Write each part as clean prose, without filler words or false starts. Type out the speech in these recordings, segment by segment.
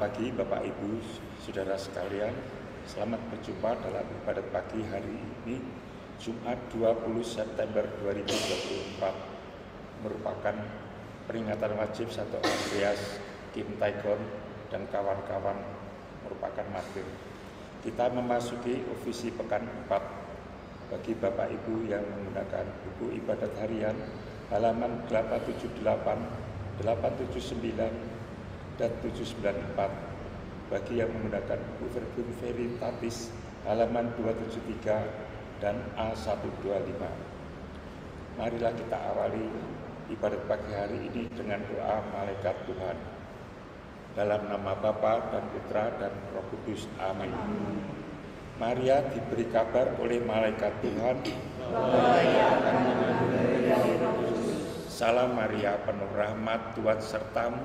pagi Bapak Ibu, Saudara sekalian. Selamat berjumpa dalam ibadat pagi hari ini, Jumat 20 September 2024, merupakan peringatan wajib Santo Andreas, Kim Taegon, dan kawan-kawan merupakan martir. Kita memasuki ofisi pekan 4. Bagi Bapak Ibu yang menggunakan buku ibadat harian, halaman 878, 879, dan 794. Bagi yang menggunakan buku Verbum Veritatis, halaman 273 dan A125. Marilah kita awali ibadat pagi hari ini dengan doa malaikat Tuhan. Dalam nama Bapa dan Putra dan Roh Kudus. Amin. Maria diberi kabar oleh malaikat Tuhan, Salam Maria, penuh rahmat, Tuhan sertamu,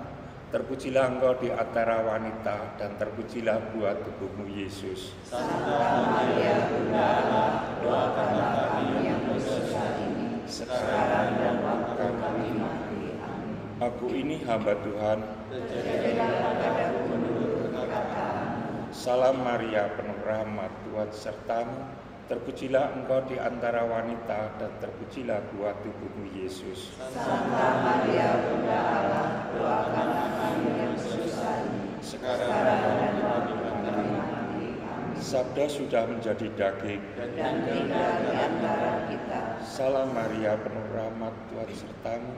terpujilah engkau di antara wanita, dan terpujilah buah tubuhmu, Yesus. Santa Maria, Bunda Allah, doakanlah kami yang berdosa ini, sekarang dan waktu kami mati. Amin. Aku ini hamba Tuhan, terjadilah padaku menurut perkataan. Salam Maria, penuh rahmat, Tuhan sertamu, terpujilah engkau di antara wanita, dan terpujilah buah tubuhmu, Yesus. Santa Maria, Bunda Allah, doakanlah kami yang berdosa ini, sekarang dan waktu kami mati. Amin. Sabda sudah menjadi daging Dan tinggal di antara kita. Salam Maria, penuh rahmat, Tuhan sertamu,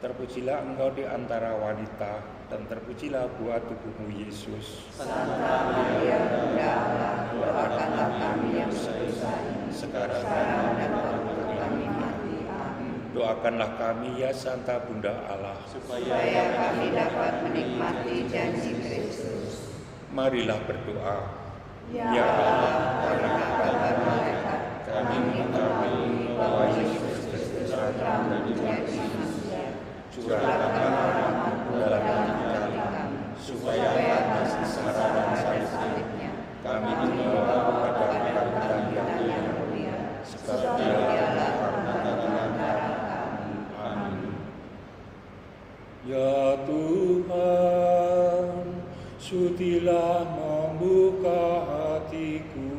terpujilah engkau di antara wanita, dan terpujilah buah tubuhmu, Yesus. Santa Maria, Bunda Allah, doakanlah kami yang berdosa ini, Sekarang dan waktu kami mati. Amin. doakanlah kami ya Santa Bunda Allah, Supaya kami dapat menikmati janji Kristus. Marilah berdoa. Ya Allah, karena kabar malaikat, kami mengetahui bahwa Yesus Kristus telah menjadi manusia. Curahkanlah rahmat-Mu dalam hati kami, supaya atas kesengsaraan salib-salibnya kami dibawa kepada kebangkitan yang mulia, sebab Dialah antara kami. Amin. Ya Tuhan, sudilah membuka hatiku,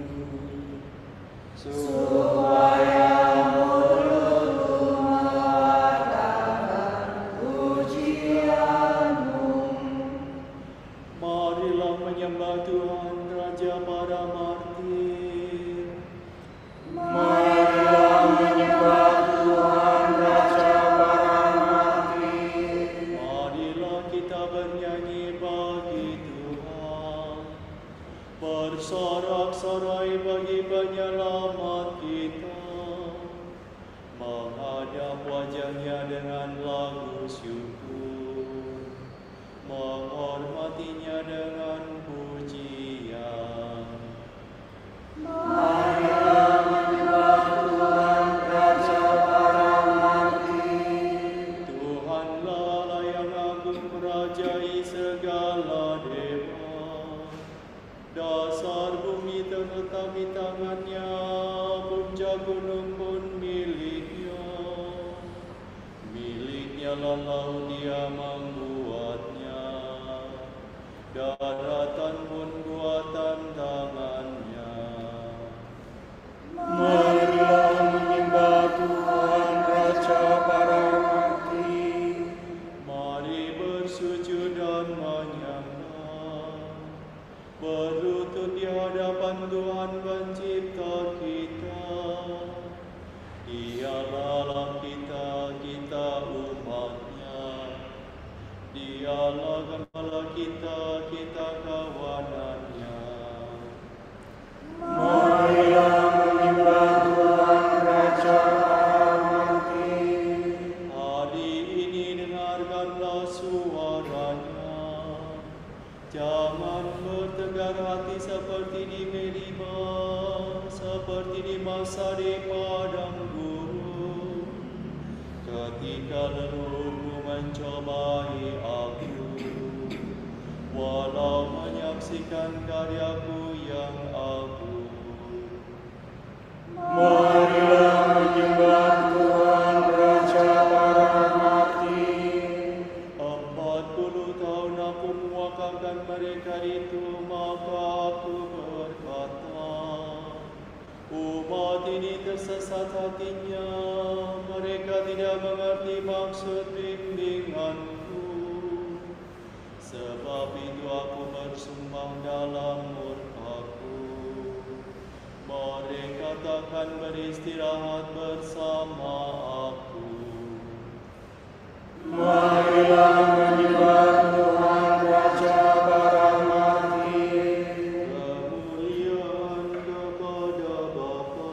Supaya mulutku mengatakan pujian-Mu. Marilah menyembah Tuhan, Raja para martir. Marilah menyembah Tuhan, Raja para martir. Marilah kita bernyanyi bagi Tuhan, bersorak-sorai bagi penyelamat kita, menghadap wajahnya dengan lagu syukur, menghormatinya dengan pujian. Marilah menyembah Tuhan, Raja para martir. Tuhanlah Allah yang agung, merajai segala dewa. Dasar bumi terletak di tangannya, puncak gunung pun miliknya. Miliknya lalau dia membuatnya, daratan pun buatan tangannya. marilah menyembah Tuhan, Raja para martir. Mari bersujud dan menyembah, berlutut di hadapan Tuhan Pencipta kita. Dialah Allah kita, kita umat-Nya. Dialah Gembala kita, kita kawanan-Nya. Marilah menyembah Tuhan, Raja para martir. Hari ini dengarkanlah suaranya. Jangan bertegar hati seperti di Meribah, seperti di masa di padang gurun, ketika leluhurmu mencobai aku, walau menyaksikan karyaku yang agung. Marilah menyembah Tuhan, Raja para martir. 40 tahun aku mewakarkan mereka di hatinya, mereka tidak mengerti maksud bimbinganku. Sebab itu aku bersumpah dalam murkaku, mereka takkan beristirahat bersama aku. Marilah menyembah Tuhan Raja barang mati. Kemuliaan kepada Bapa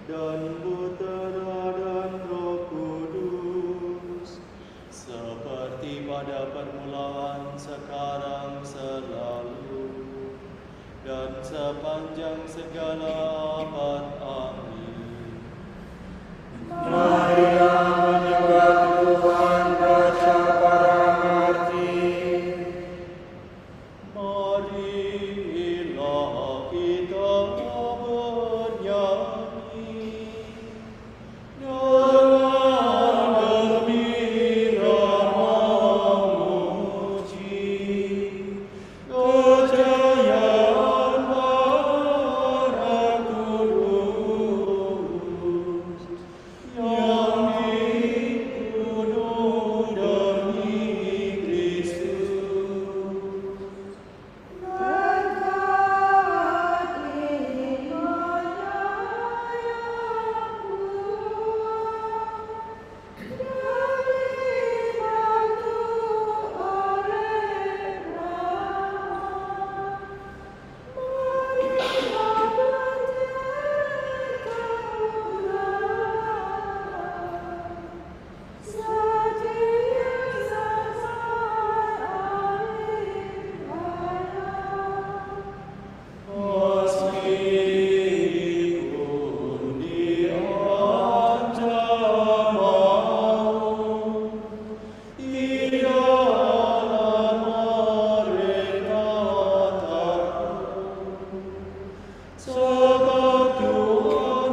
dan Putera dan Roh Kudus, seperti pada permulaan, sekarang, selalu, dan sepanjang segala abad. Amin. Marilah menyembah Tuhan Raja barang mati. Marilah kita bernyanyi dengan gembira memuji kejayaan para kudus yang dibunuh demi Kristus. Meskipun diancam maut, tidaklah mereka takut, sebab Tuhan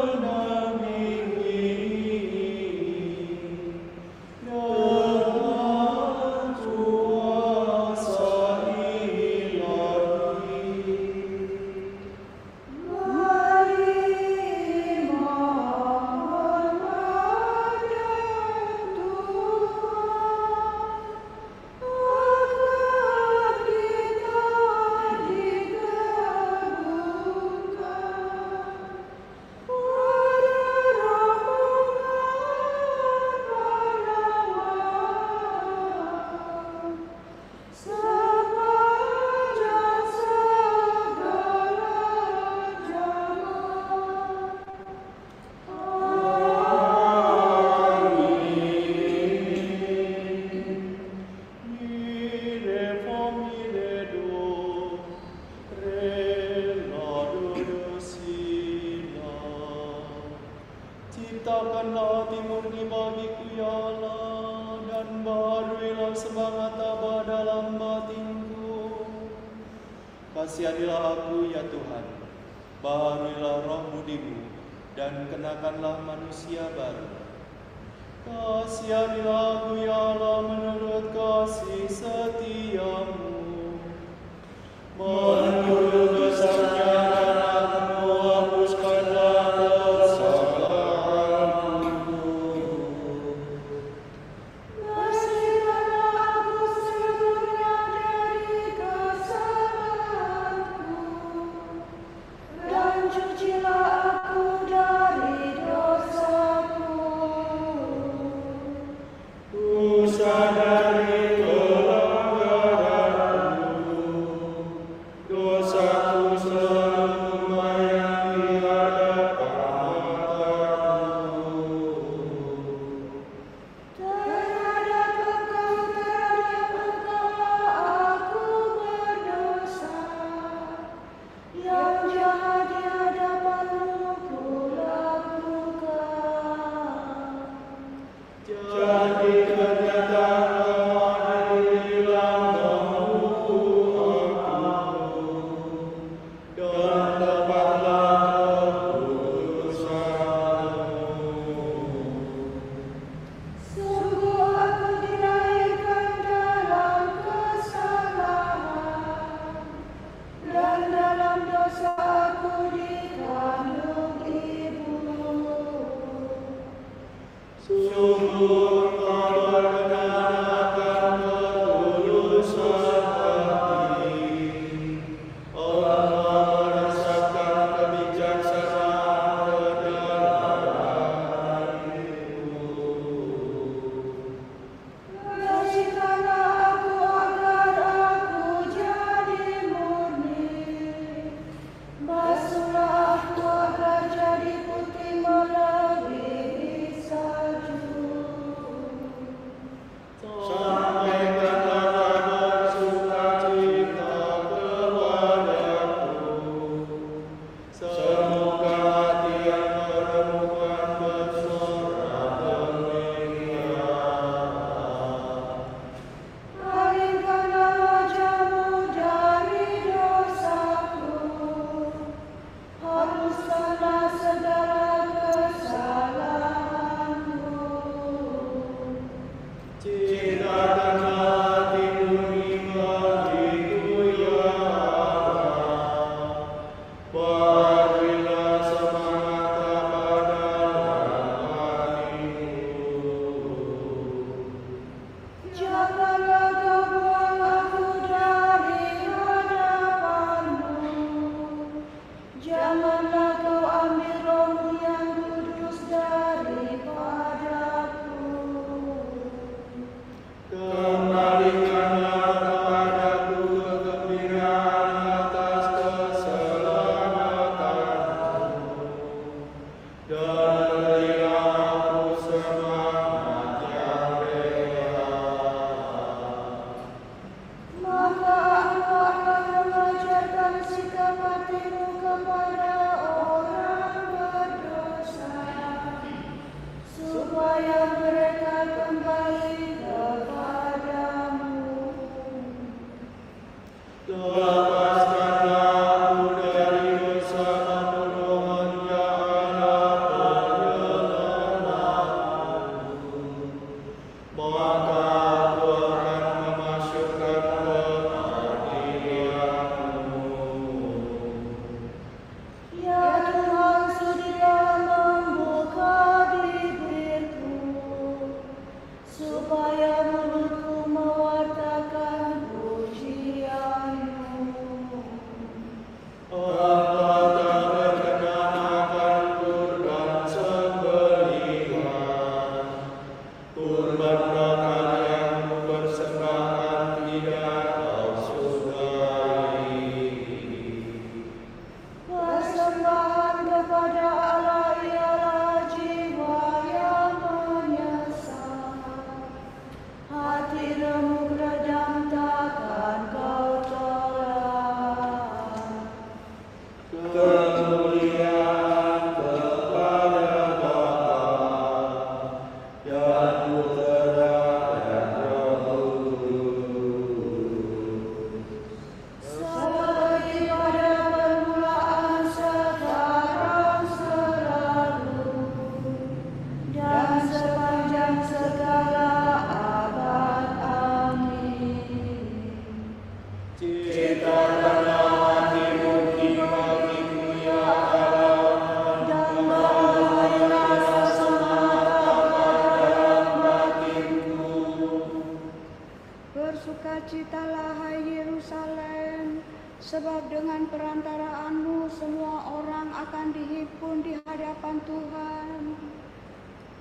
menampingi dengan kuasa ilahi. Ciptakanlah hati murni bagiku ya Allah, dan baharuilah semangat tabah dalam batinku. Kasihanilah aku ya Tuhan, baharuilah roh budimu, dan kenakanlah manusia baru. Kasihanilah aku ya Allah menurut kasih setiamu. Menurut besarnya rahmat-Mu, hapuskanlah kesalahanku. Bersihkanlah aku seluruhnya dari kesalahanku, dan cucilah aku dari dosaku. Ku sadari pelanggaranku, dosaku Bersukacitalah hai Yerusalem, sebab dengan perantaraanmu semua orang akan dihimpun di hadapan Tuhan.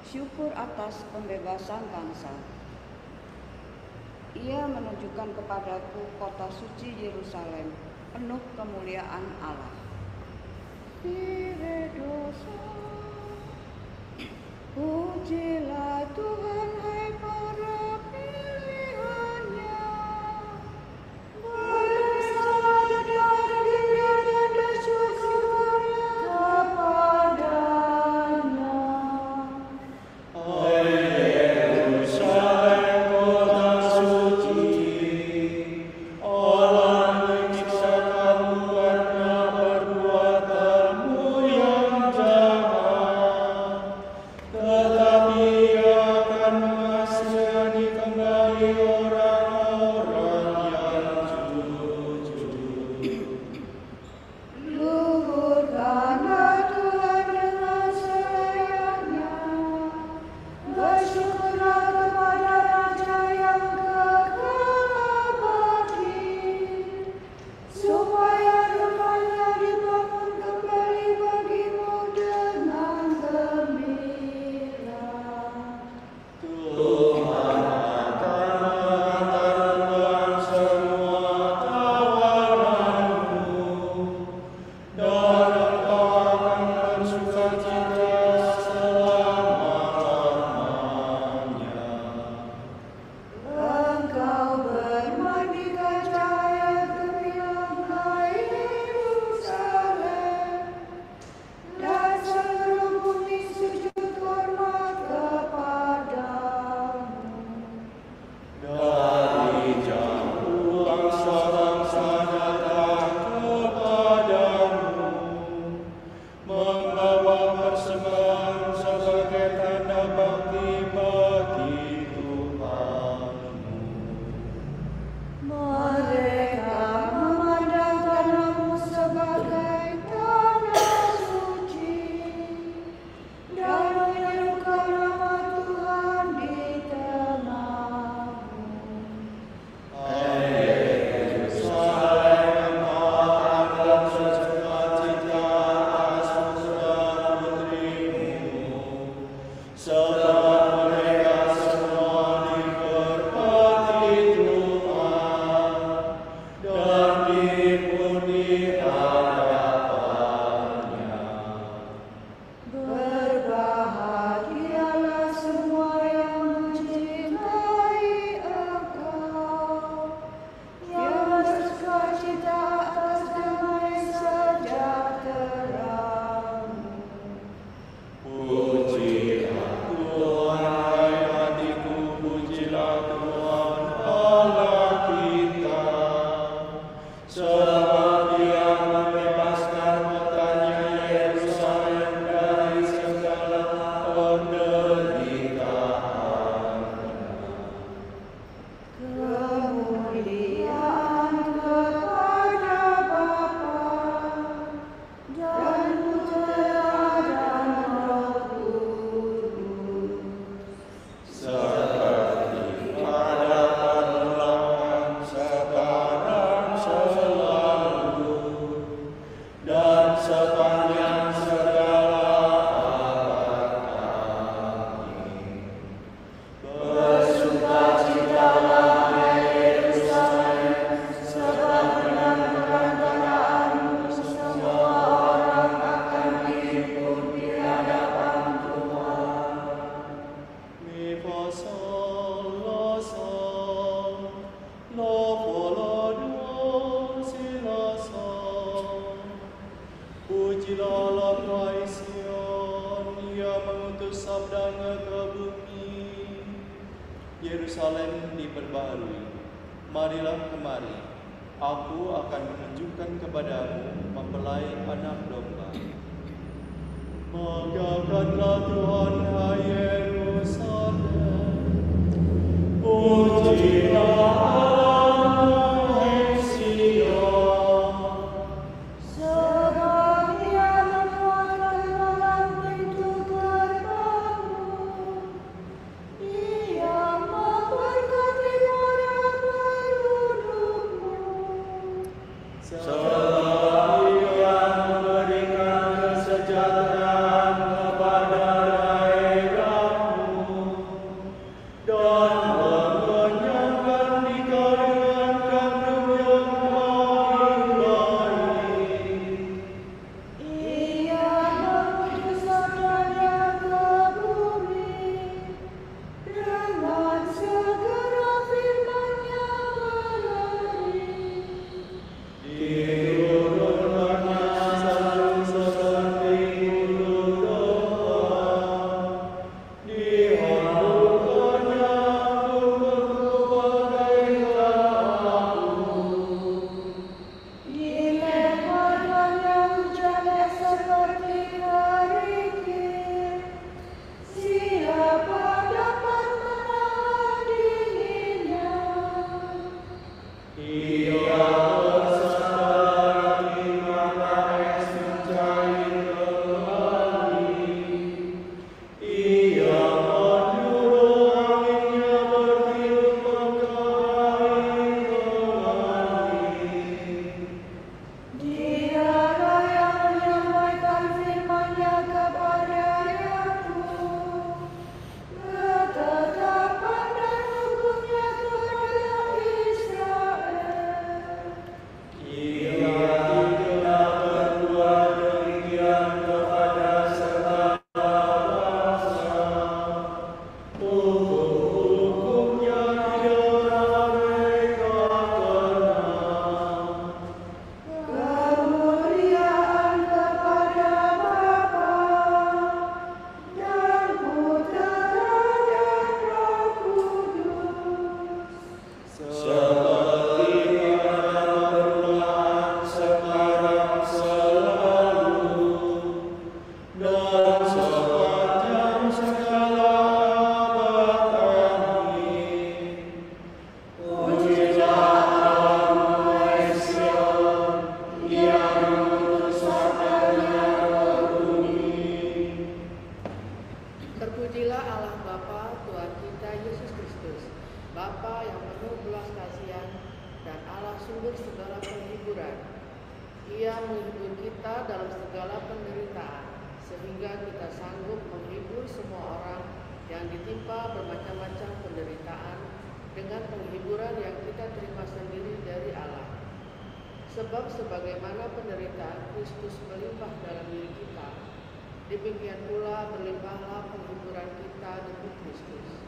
Syukur atas pembebasan bangsa. Ia menunjukkan kepadaku kota suci Yerusalem, penuh kemuliaan Allah. Pujilah Tuhan, hai para pilihannya. Bersalah dan bersyukurlah kepadanya. Hai Yerusalem, kota suci, Allah menyiksa kamu karena perbuatanmu yang jahat. mengutus sabdanya ke bumi. Yerusalem diperbaharui, marilah kemari, aku akan menunjukkan kepadamu mempelai anak domba. Banggakanlah Tuhan, hai Yerusalem, pujilah Allah, hai Sion. Sebab Dia menguatkan malam pintu gerbangmu, Dia memberkati para pendudukmu. Sebab Dia memberikan kesejahteraan kepada daerahmu dan mengenyangkan dikau dengan gandum yang baik-baik. Ia mengutus sabdanya ke bumi, dengan segera firman-Nya melari. Diturunkannya salju seperti bulu domba, dihamburkannya beku bagaikan abu. Dilemparkannya hujannya seperti kerikil. Siapa dapat menahan dinginnya? Ia bersandar di mana es mencair kembali. Ia menyuruh anginnya bertiup mengkahi kembali. Dialah yang menyampaikan firman-Nya kepada Yakub, ketetapan dan hukum-Nya kepada Israel. Ia tidak berbuat demikian kepada segala bangsa. Hukum-hukumnya tidak mereka kenal. Kemuliaan kepada Bapa dan Putera dan Roh Kudus. Seperti pada permulaan, sekarang, selalu, dan sepanjang segala abad. Amin. Pujilah Allah, hai Sion, Dia mengutus sabdanya ke bumi. Terpujilah Allah Bapa Tuhan kita Yesus Kristus, Bapa yang penuh belas kasihan dan Allah sumber segala penghiburan. Ia menghibur kita dalam segala penderitaan, sehingga kita sanggup menghibur semua orang yang ditimpa bermacam-macam penderitaan dengan penghiburan yang kita terima sendiri dari Allah. Sebab sebagaimana penderitaan Kristus melimpah dalam diri kita, demikian pula berlimpahlah penghiburan kita demi Kristus.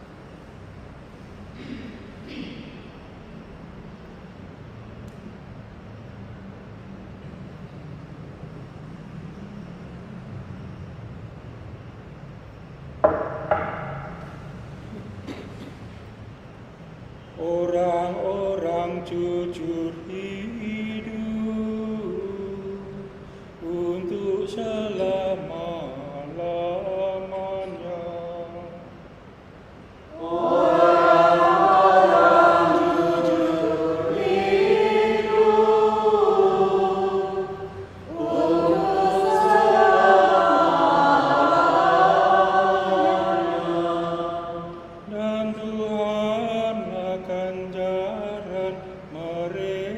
Orang-orang jujur hidup untuk selama-lamanya. Orang jujur hidup untuk selamanya. Dan Tuhan akan jaran mereka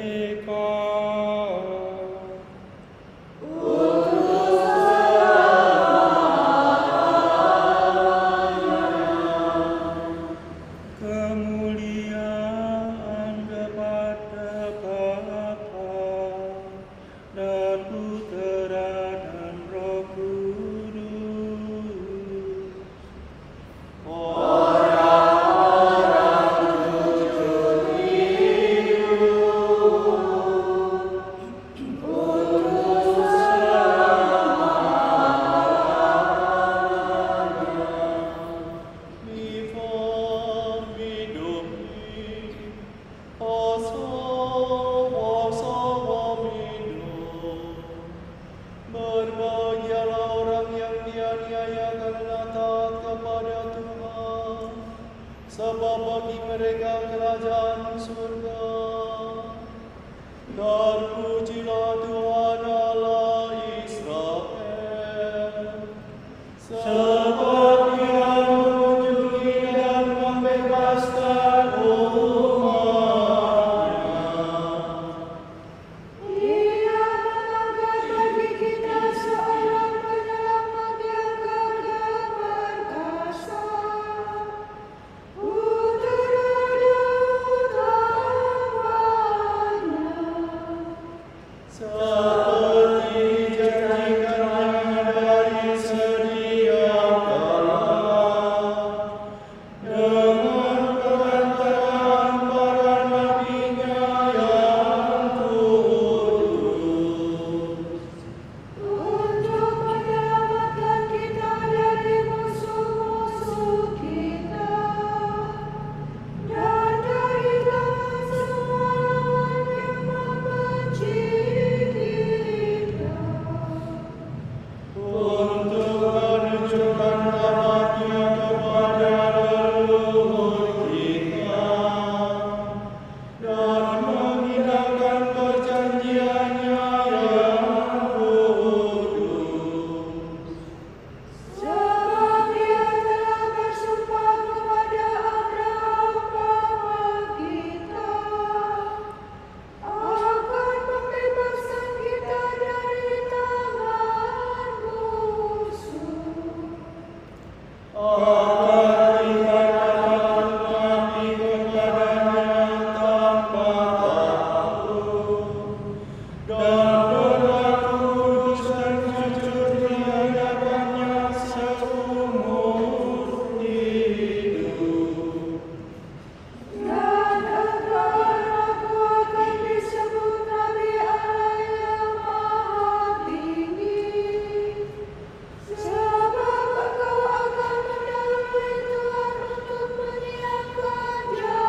karena taat kepada Tuhan, sebab bagi mereka kerajaan surga. Terpujilah Tuhan Allah Israel, sebab Dia mengunjungi dan membebaskan umat-Nya. Ia mengangkat bagi kita seorang penyelamat yang gagah perkasa. Putera utamanya. Seperti janjikannya dari sedia kala, dengan pengantaran para nabi-Nya yang kudus. Untuk menyelamatkan kita dari musuh-musuh kita dan dari tangan semua lawan yang membenci kita. Untuk menunjukkan rahmat-Nya kepada leluhur kita dan menghidangkan perjanjian-Nya yang kudus. Sebab Dia telah bersumpah kepada Abraham bapa kita akan membebaskan kita dari tangan musuh. Akan kita dapat mengabdi kepadanya tanpa takut dan berlaku kudus dan jujur di hadapan-Nya seumur hidup. Dan engkau akan disebut Nabi Allah yang Maha Tinggi, sebab engkau akan mendahului Tuhan untuk menyiapkan jalannya.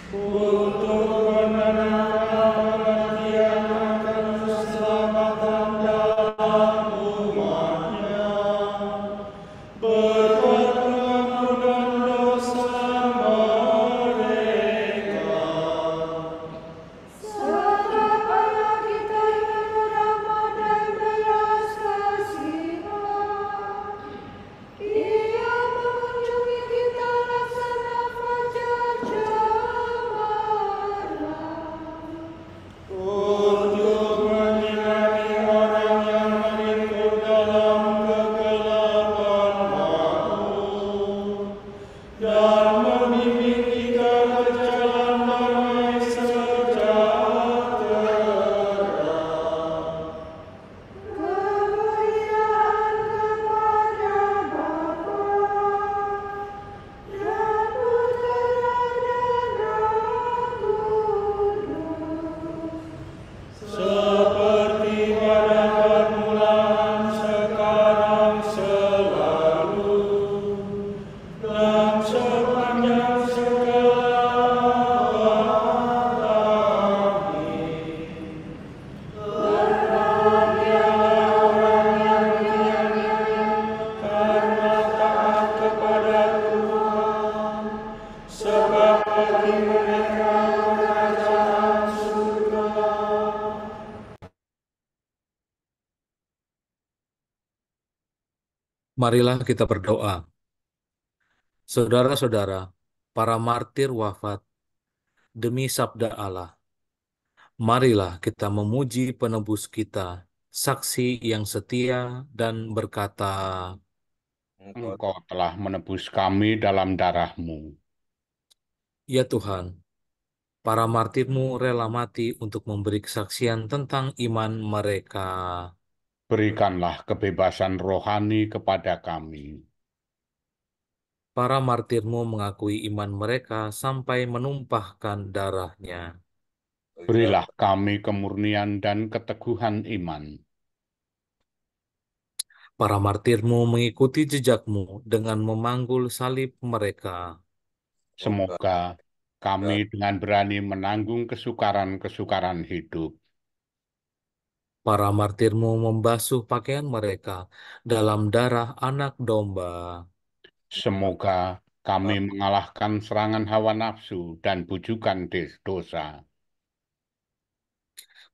Untuk menanamkan pengertian akan keselamatan dalam umat-Nya, berkat pengampunan dosa mereka. Sebab Allah kita yang rahmat dan belas kasihan, Ia mengunjungi kita laksana fajar cemerlang. Untuk menyinari orang yang melingkup dalam kegelapan maut dan membimbing kita ke jalan damai sejahtera. Kemuliaan kepada Bapa dan Putera dan Roh Kudus. Seperti pada permulaan, sekarang, selalu, dan sepanjang segala abad. Amin. Berbahagialah orang yang dianiaya karena taat kepada Tuhan, sebab bagi mereka kerajaan surga. Marilah kita berdoa. Saudara-saudara, para martir wafat demi sabda Allah. Marilah kita memuji penebus kita, saksi yang setia dan berkata, Engkau telah menebus kami dalam darah-Mu. Ya Tuhan, para martirmu rela mati untuk memberi kesaksian tentang iman mereka. Berikanlah kebebasan rohani kepada kami. Para martirmu mengakui iman mereka sampai menumpahkan darahnya. Berilah kami kemurnian dan keteguhan iman. Para martirmu mengikuti jejakmu dengan memanggul salib mereka. Semoga kami dengan berani menanggung kesukaran-kesukaran hidup. Para martirmu membasuh pakaian mereka dalam darah anak domba. Semoga kami mengalahkan serangan hawa nafsu dan bujukan dosa.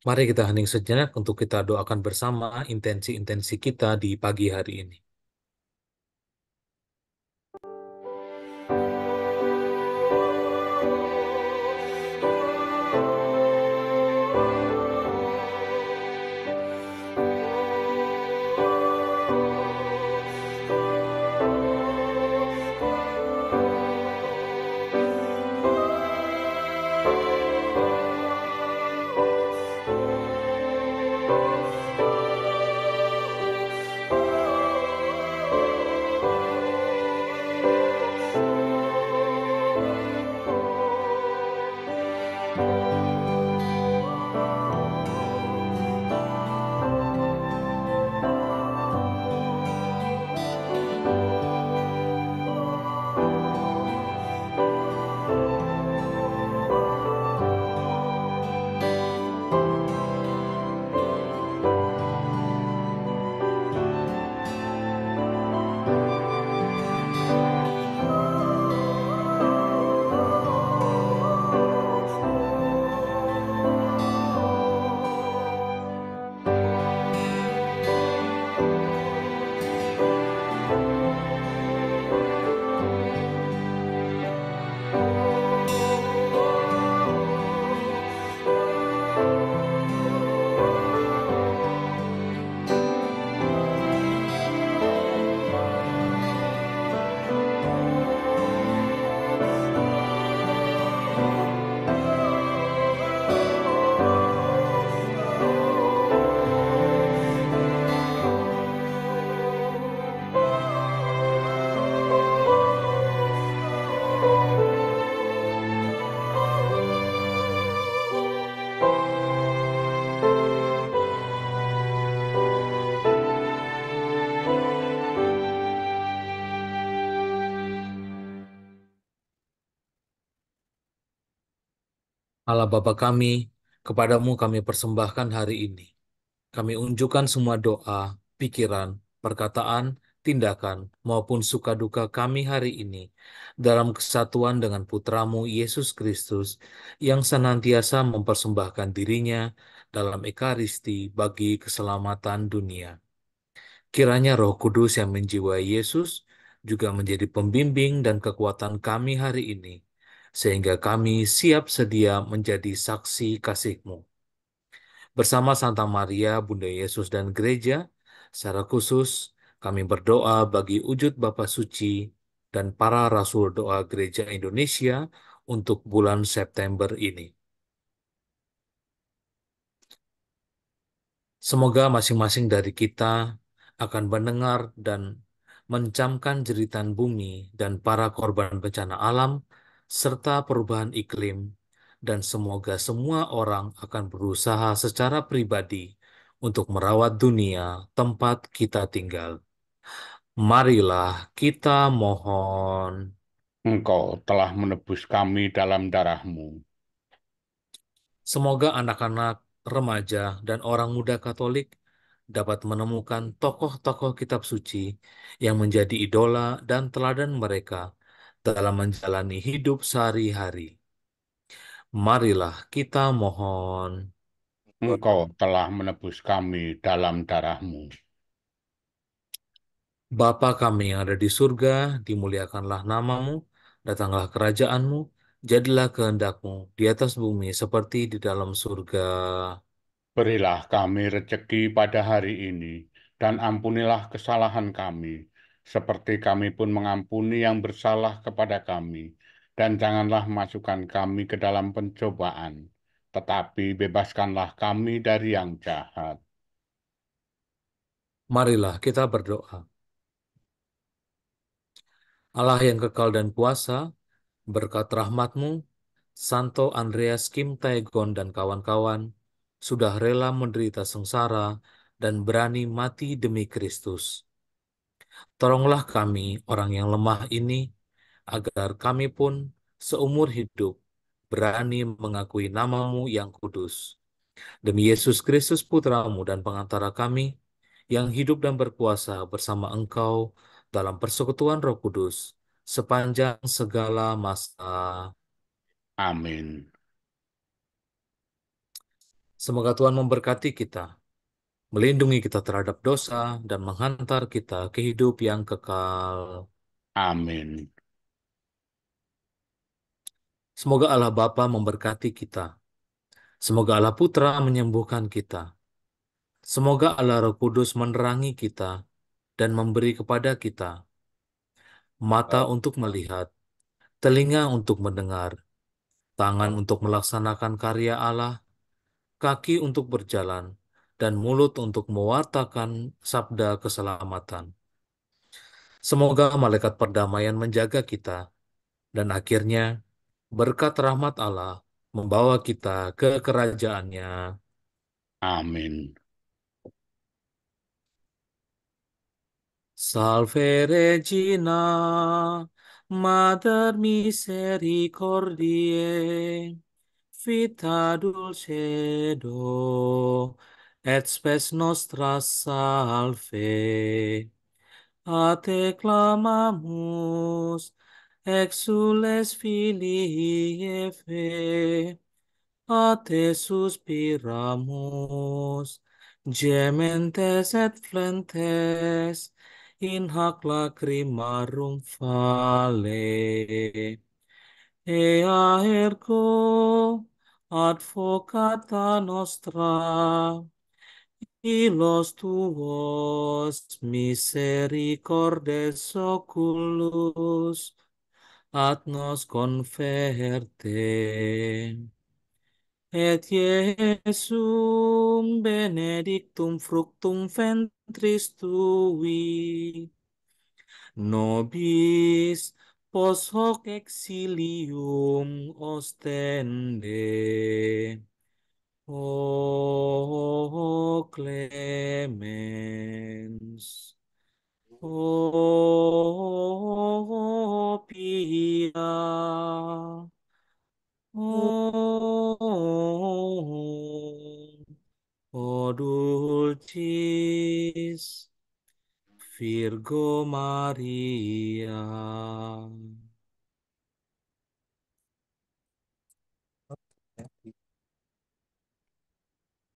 Mari kita hening sejenak untuk kita doakan bersama intensi-intensi kita di pagi hari ini. Allah Bapa kami, kepadamu kami persembahkan hari ini. Kami unjukkan semua doa, pikiran, perkataan, tindakan, maupun suka duka kami hari ini dalam kesatuan dengan Putramu Yesus Kristus yang senantiasa mempersembahkan dirinya dalam Ekaristi bagi keselamatan dunia. Kiranya Roh Kudus yang menjiwai Yesus juga menjadi pembimbing dan kekuatan kami hari ini, sehingga kami siap sedia menjadi saksi kasih-Mu. Bersama Santa Maria, Bunda Yesus dan Gereja, secara khusus kami berdoa bagi wujud Bapa Suci dan para Rasul Doa Gereja Indonesia untuk bulan September ini. Semoga masing-masing dari kita akan mendengar dan mencamkan jeritan bumi dan para korban bencana alam, serta perubahan iklim, dan semoga semua orang akan berusaha secara pribadi untuk merawat dunia tempat kita tinggal. Marilah kita mohon. Engkau telah menebus kami dalam darah-Mu. Semoga anak-anak, remaja, dan orang muda Katolik dapat menemukan tokoh-tokoh kitab suci yang menjadi idola dan teladan mereka dalam menjalani hidup sehari-hari. Marilah kita mohon. Engkau telah menebus kami dalam darah-Mu. Bapa kami yang ada di surga, dimuliakanlah namamu, datanglah kerajaanmu, jadilah kehendak-Mu di atas bumi seperti di dalam surga. Berilah kami rejeki pada hari ini, dan ampunilah kesalahan kami, seperti kami pun mengampuni yang bersalah kepada kami. Dan janganlah masukkan kami ke dalam pencobaan, tetapi bebaskanlah kami dari yang jahat. Marilah kita berdoa. Allah yang kekal dan kuasa, berkat rahmat-Mu, Santo Andreas Kim Taegon dan kawan-kawan sudah rela menderita sengsara dan berani mati demi Kristus. Tolonglah kami, orang yang lemah ini, agar kami pun seumur hidup berani mengakui namamu yang kudus Demi Yesus Kristus Putramu dan pengantara kami, yang hidup dan berkuasa bersama Engkau dalam persekutuan Roh Kudus, sepanjang segala masa. Amin. Semoga Tuhan memberkati kita, melindungi kita terhadap dosa, dan menghantar kita ke hidup yang kekal. Amin. Semoga Allah Bapa memberkati kita. Semoga Allah Putra menyembuhkan kita. Semoga Allah Roh Kudus menerangi kita dan memberi kepada kita mata untuk melihat, telinga untuk mendengar, tangan untuk melaksanakan karya Allah, kaki untuk berjalan, dan mulut untuk mewartakan sabda keselamatan. Semoga malaikat perdamaian menjaga kita, dan akhirnya berkat rahmat Allah membawa kita ke kerajaannya. Amin. Salve Regina, Mater misericordiae, vita dulcedo, et spes nostra salve. A te clamamus, exules filii Eve, a te suspiramus, gementes et flentes, in hac lacrimarum vale. Ea ergo, advocata nostra, ilos tuos misericordes oculus, ad nos conferte. Et Iesum benedictum fructum ventris tui, nobis pos hoc exilium ostende. O clemens, o pia, o dulcis Virgo Maria.